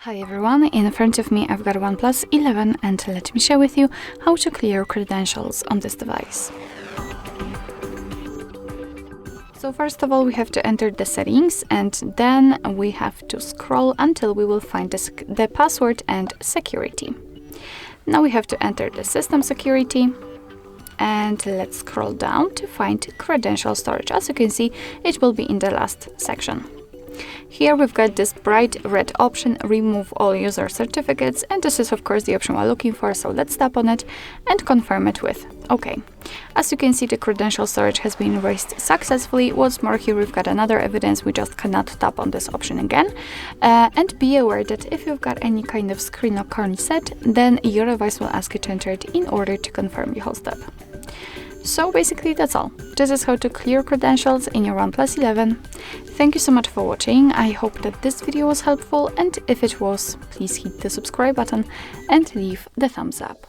Hi everyone, in front of me I've got a OnePlus 11 and let me share with you how to clear credentials on this device. So first of all we have to enter the settings and then we have to scroll until we will find the password and security. Now we have to enter the system security and let's scroll down to find credential storage. As you can see, it will be in the last section. Here we've got this bright red option, remove all user certificates, and this is of course the option we're looking for, so let's tap on it and confirm it with OK. As you can see, the credential storage has been erased successfully. What's more, here we've got another evidence, we just cannot tap on this option again. And be aware that if you've got any kind of screen lock reset, then your device will ask you to enter it in order to confirm the whole step. So basically that's all. This is how to clear credentials in your OnePlus 11. Thank you so much for watching. I hope that this video was helpful, and if it was, please hit the subscribe button and leave the thumbs up.